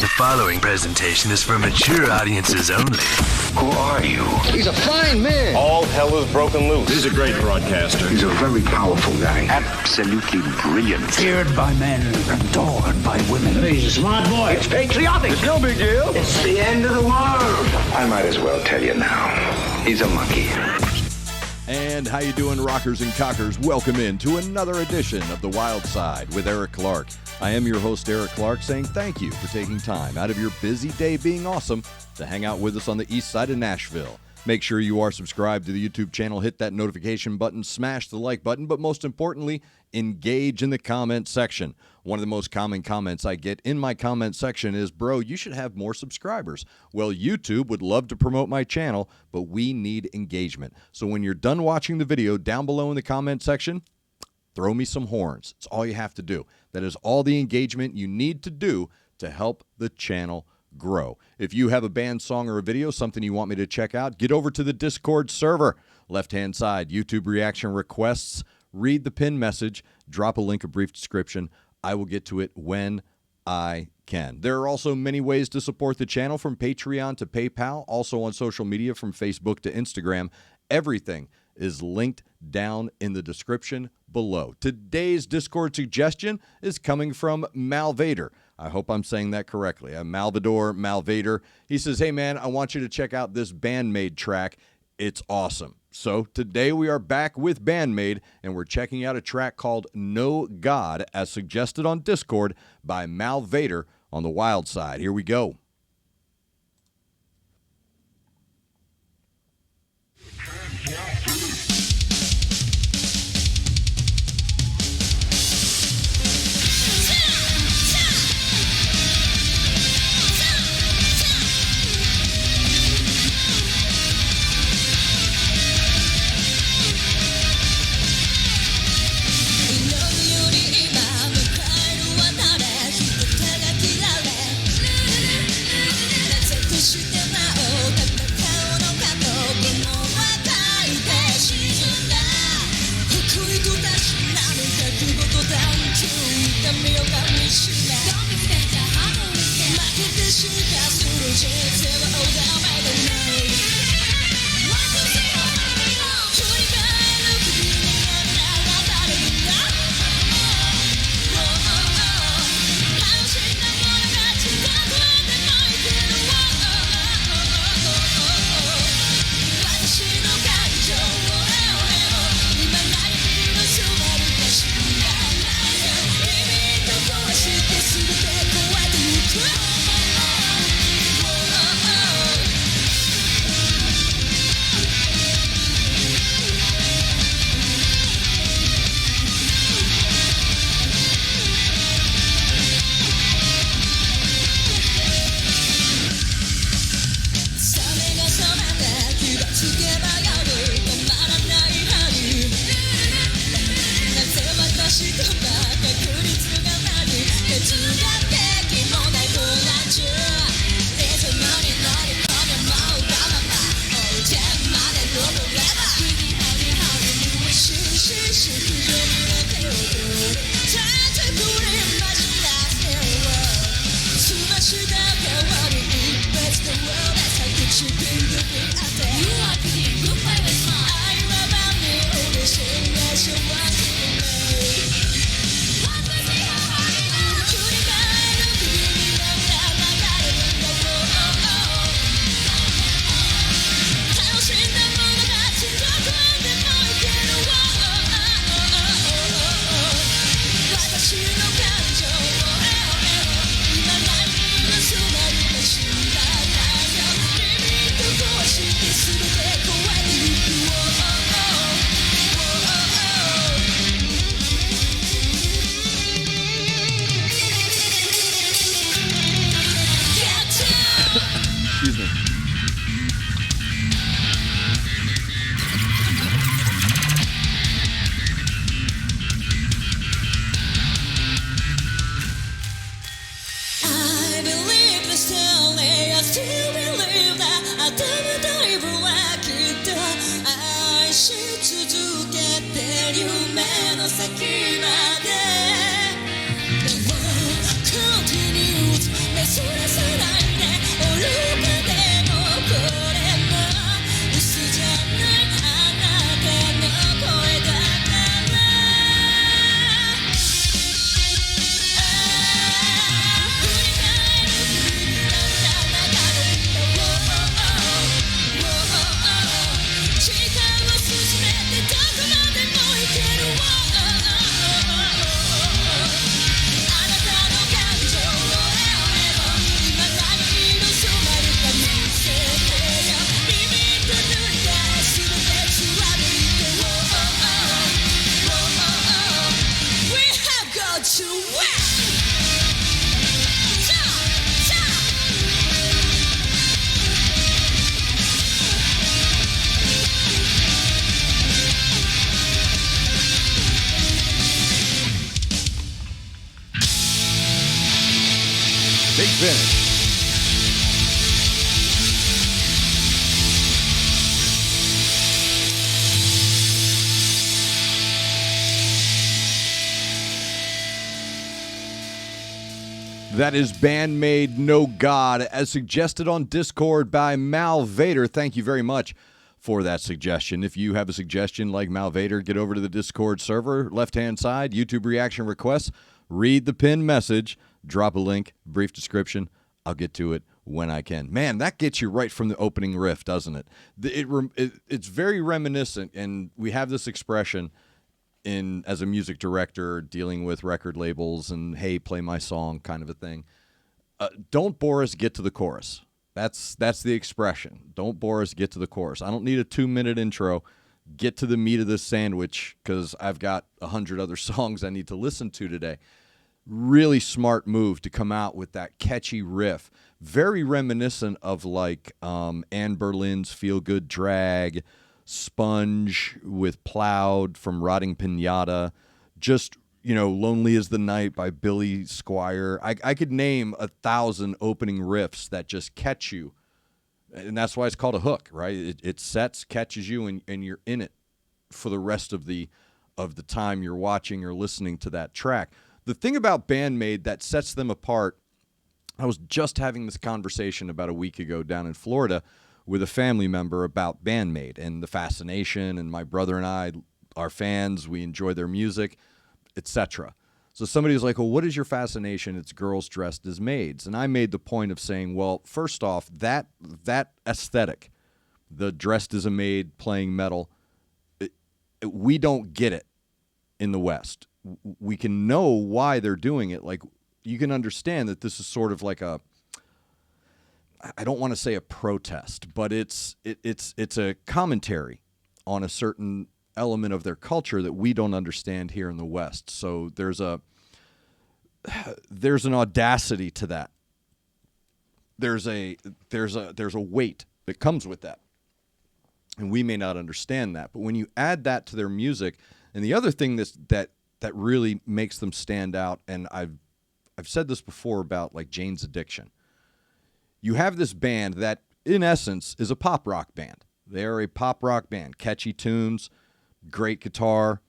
The following presentation is for mature audiences only. Who are you? He's a fine man. All hell is broken loose. He's a great broadcaster. He's a very powerful guy. Absolutely brilliant. Feared by men, adored by women. He's a smart boy. It's patriotic. It's no big deal. It's the end of the world. I might as well tell you now. He's a monkey. And how you doing, rockers and cockers? Welcome in to another edition of The Wyldeside with Eric Clark. I am your host, Eric Clark, saying thank you for taking time out of your busy day being awesome to hang out with us on the east side of Nashville. Make sure you are subscribed to the YouTube channel, hit that notification button, smash the like button, but most importantly, engage in the comment section. One of the most common comments I get in my comment section is, bro, you should have more subscribers. Well, YouTube would love to promote my channel, but we need engagement. So when you're done watching the video, down below in the comment section, throw me some horns. It's all you have to do. That is all the engagement you need to do to help the channel grow. If you have a band song or a video, something you want me to check out, get over to the Discord server. Left-hand side, YouTube reaction requests. Read the pin message. Drop a link, a brief description. I will get to it when I can. There are also many ways to support the channel, from Patreon to PayPal, also on social media from Facebook to Instagram. Everything is linked down in the description below. Today's Discord suggestion is coming from Malvader. I hope I'm saying that correctly. Malvader. He says, hey man, I want you to check out this BandMaid track. It's awesome. So today we are back with BandMaid, and we're checking out a track called No God, as suggested on Discord by Malvader on the Wyldeside. Here we go. Soon as That is BandMaid No God, as suggested on Discord by Mal Vader. Thank you very much for that suggestion. If you have a suggestion like Mal Vader, get over to the Discord server, left-hand side, YouTube reaction requests, read the pinned message, drop a link, brief description. I'll get to it when I can. Man, that gets you right from the opening riff, doesn't it? It's very reminiscent, and we have this expression as a music director dealing with record labels and, hey, play my song kind of a thing. Don't bore us, get to the chorus. That's the expression. Don't bore us, get to the chorus. I don't need a 2-minute intro. Get to the meat of this sandwich because I've got 100 other songs I need to listen to today. Really smart move to come out with that catchy riff. Very reminiscent of like Anne Berlin's Feel Good Drag, Sponge with Plowed from Rotting Pinata, just, Lonely as the Night by Billy Squier. I could name 1,000 opening riffs that just catch you, and that's why it's called a hook, right? It sets, catches you, and you're in it for the rest of the time you're watching or listening to that track. The thing about BandMaid that sets them apart, I was just having this conversation about a week ago down in Florida with a family member about BandMaid and the fascination, and my brother and I are fans, we enjoy their music, etc. So somebody was like, well, what is your fascination? It's girls dressed as maids. And I made the point of saying, well, first off, that aesthetic, the dressed as a maid playing metal, we don't get it in the West. We can know why they're doing it. Like, you can understand that this is sort of like I don't want to say a protest, but it's a commentary on a certain element of their culture that we don't understand here in the West. So there's an audacity to that. There's a weight that comes with that. And we may not understand that, but when you add that to their music, and the other thing that really makes them stand out, and I've said this before about like Jane's Addiction. You have this band that, in essence, is a pop rock band. They're a pop rock band, catchy tunes, great guitar,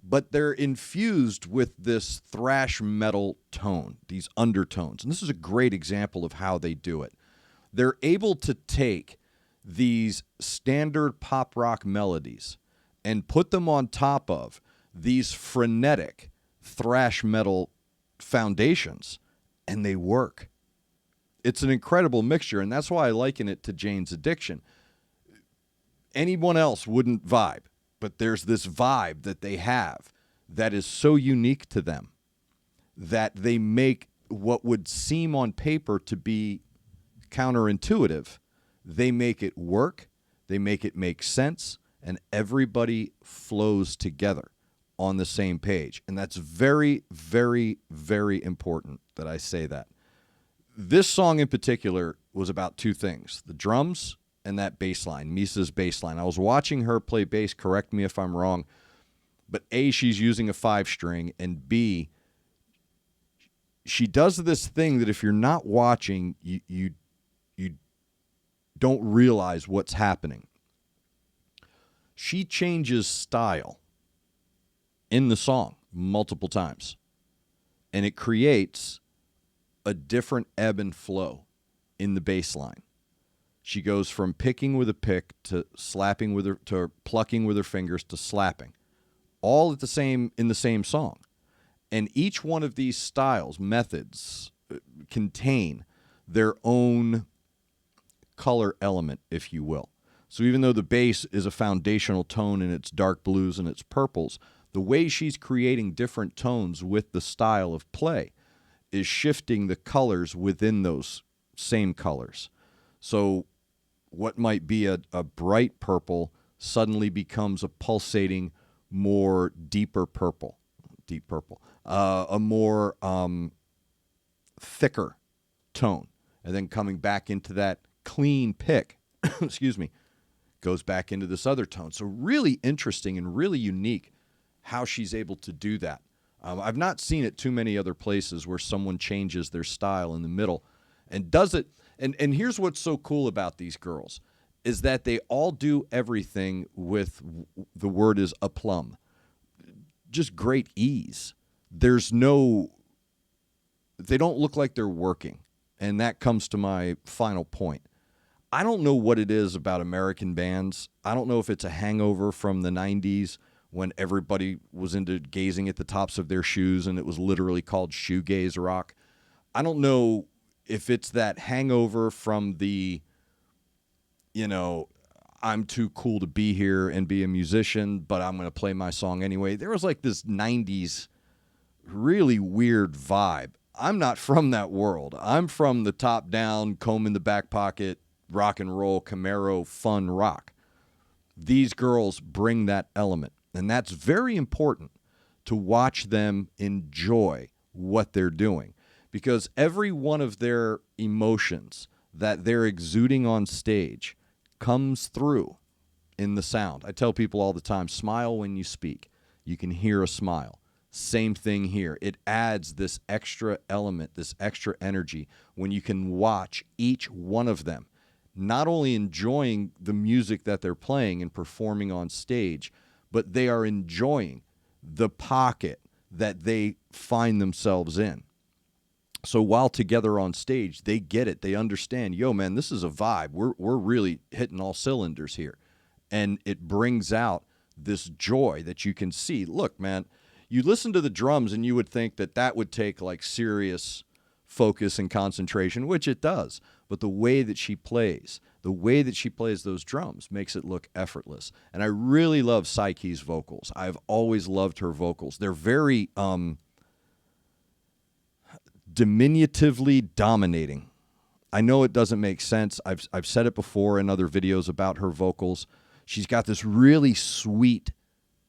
but they're infused with this thrash metal tone, these undertones. And this is a great example of how they do it. They're able to take these standard pop rock melodies and put them on top of these frenetic thrash metal foundations, and they work. It's an incredible mixture, and that's why I liken it to Jane's Addiction. Anyone else wouldn't vibe, but there's this vibe that they have that is so unique to them that they make what would seem on paper to be counterintuitive. They make it work, they make it make sense, and everybody flows together on the same page. And that's very, very, very important that I say that. This song in particular was about two things, the drums and that bass line, Misa's bass line. I was watching her play bass, correct me if I'm wrong, but A, she's using a 5-string, and B, she does this thing that if you're not watching, you don't realize what's happening. She changes style in the song multiple times, and it creates a different ebb and flow in the bass line. She goes from picking with a pick to slapping with her, to plucking with her fingers to slapping, all in the same song. And each one of these styles, methods, contain their own color element, if you will. So even though the bass is a foundational tone in its dark blues and its purples, the way she's creating different tones with the style of play is shifting the colors within those same colors. So what might be a bright purple suddenly becomes a pulsating, more deeper purple, a more thicker tone, and then coming back into that clean pick, excuse me, goes back into this other tone. So really interesting and really unique how she's able to do that. I've not seen it too many other places where someone changes their style in the middle and does it. And here's what's so cool about these girls is that they all do everything with, the word is aplomb, just great ease. There's no they don't look like they're working. And that comes to my final point. I don't know what it is about American bands. I don't know if it's a hangover from the 90s when everybody was into gazing at the tops of their shoes and it was literally called shoegaze rock. I don't know if it's that hangover from the, I'm too cool to be here and be a musician, but I'm going to play my song anyway. There was like this 90s really weird vibe. I'm not from that world. I'm from the top down, comb in the back pocket, rock and roll, Camaro, fun rock. These girls bring that element, and that's very important to watch them enjoy what they're doing, because every one of their emotions that they're exuding on stage comes through in the sound. I tell people all the time, smile when you speak. You can hear a smile. Same thing here. It adds this extra element, this extra energy when you can watch each one of them not only enjoying the music that they're playing and performing on stage, but they are enjoying the pocket that they find themselves in. So while together on stage, they get it. They understand, yo, man, this is a vibe. We're really hitting all cylinders here. And it brings out this joy that you can see. Look, man, you listen to the drums and you would think that that would take like serious focus and concentration, which it does. But the way that she plays those drums makes it look effortless. And I really love Psyche's vocals. I've always loved her vocals. They're very diminutively dominating. I know it doesn't make sense. I've said it before in other videos about her vocals. She's got this really sweet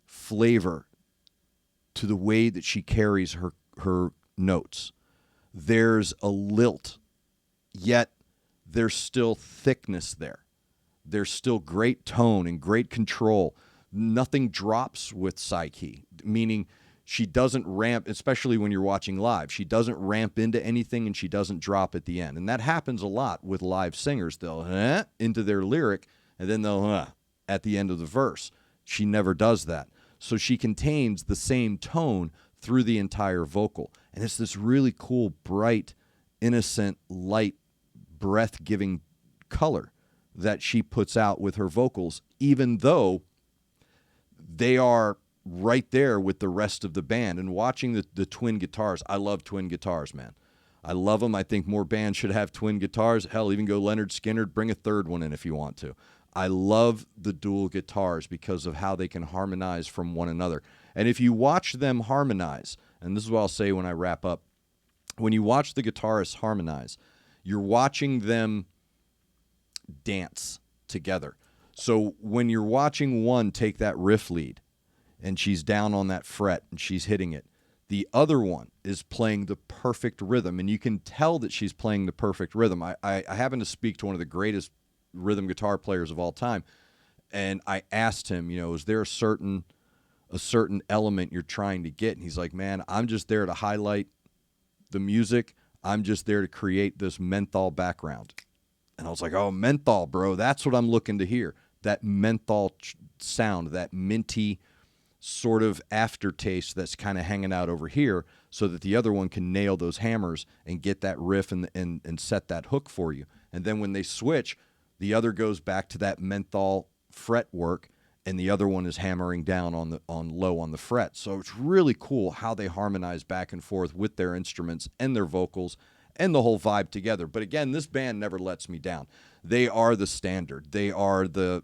flavor to the way that she carries her notes. There's a lilt, yet there's still thickness there. There's still great tone and great control. Nothing drops with Psyche, meaning she doesn't ramp, especially when you're watching live. She doesn't ramp into anything and she doesn't drop at the end. And that happens a lot with live singers. They'll into their lyric and then they'll at the end of the verse. She never does that. So she contains the same tone through the entire vocal. And it's this really cool, bright, innocent, light, breath-giving color that she puts out with her vocals, even though they are right there with the rest of the band. And watching the twin guitars, I love twin guitars, man. I love them. I think more bands should have twin guitars. Hell, even go Leonard Skinner, bring a third one in if you want to. I love the dual guitars because of how they can harmonize from one another. And if you watch them harmonize, and this is what I'll say when I wrap up, when you watch the guitarists harmonize, you're watching them dance together. So when you're watching one take that riff lead, and she's down on that fret, and she's hitting it, the other one is playing the perfect rhythm, and you can tell that she's playing the perfect rhythm. I happen to speak to one of the greatest rhythm guitar players of all time, and I asked him, is there a certain element you're trying to get? And he's like, man, I'm just there to highlight the music. I'm just there to create this menthol background. And I was like, oh, menthol, bro, that's what I'm looking to hear. That menthol sound, that minty sort of aftertaste that's kind of hanging out over here, so that the other one can nail those hammers and get that riff and set that hook for you. And then when they switch, the other goes back to that menthol fret work, and the other one is hammering down on low on the fret. So it's really cool how they harmonize back and forth with their instruments and their vocals and the whole vibe together. But again, this band never lets me down. They are the standard. They are the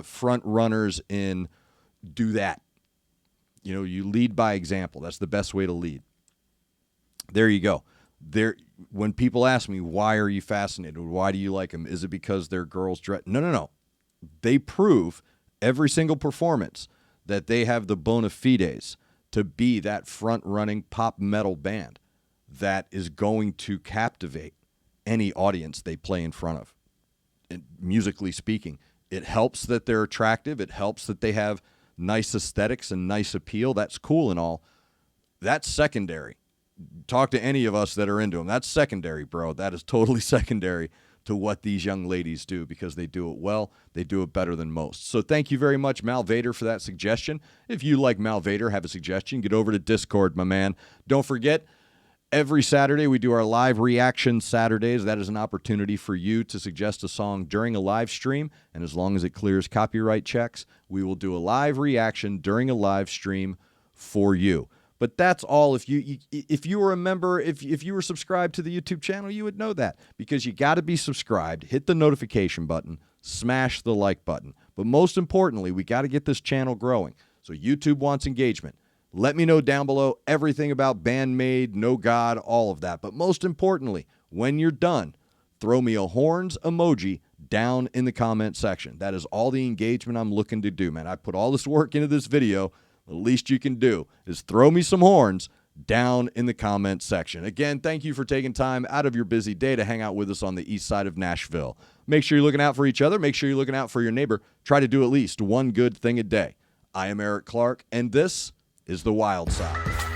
front runners in do that. You lead by example. That's the best way to lead. There you go. When people ask me, why are you fascinated? Why do you like them? Is it because they're girls dress? No. They prove every single performance that they have the bona fides to be that front-running pop metal band that is going to captivate any audience they play in front of. And musically speaking, it helps that they're attractive. It helps that they have nice aesthetics and nice appeal. That's cool and all. That's secondary. Talk to any of us that are into them. That's secondary, bro. That is totally secondary to what these young ladies do, because they do it well. They do it better than most. So thank you very much, Mal Vader, for that suggestion. If you like Mal Vader, have a suggestion, get over to Discord, my man. Don't forget, Every Saturday, we do our live reaction Saturdays. That is an opportunity for you to suggest a song during a live stream, and as long as it clears copyright checks, we will do a live reaction during a live stream for you. But that's all. If you were a member, if you were subscribed to the YouTube channel, you would know that, because you got to be subscribed, hit the notification button, smash the like button. But most importantly, we got to get this channel growing. So YouTube wants engagement. Let me know down below everything about BandMaid, No God, all of that. But most importantly, when you're done, throw me a horns emoji down in the comment section. That is all the engagement I'm looking to do, man. I put all this work into this video. The least you can do is throw me some horns down in the comment section. Again, thank you for taking time out of your busy day to hang out with us on the east side of Nashville. Make sure you're looking out for each other. Make sure you're looking out for your neighbor. Try to do at least one good thing a day. I am Eric Clark, and this is The Wyldeside.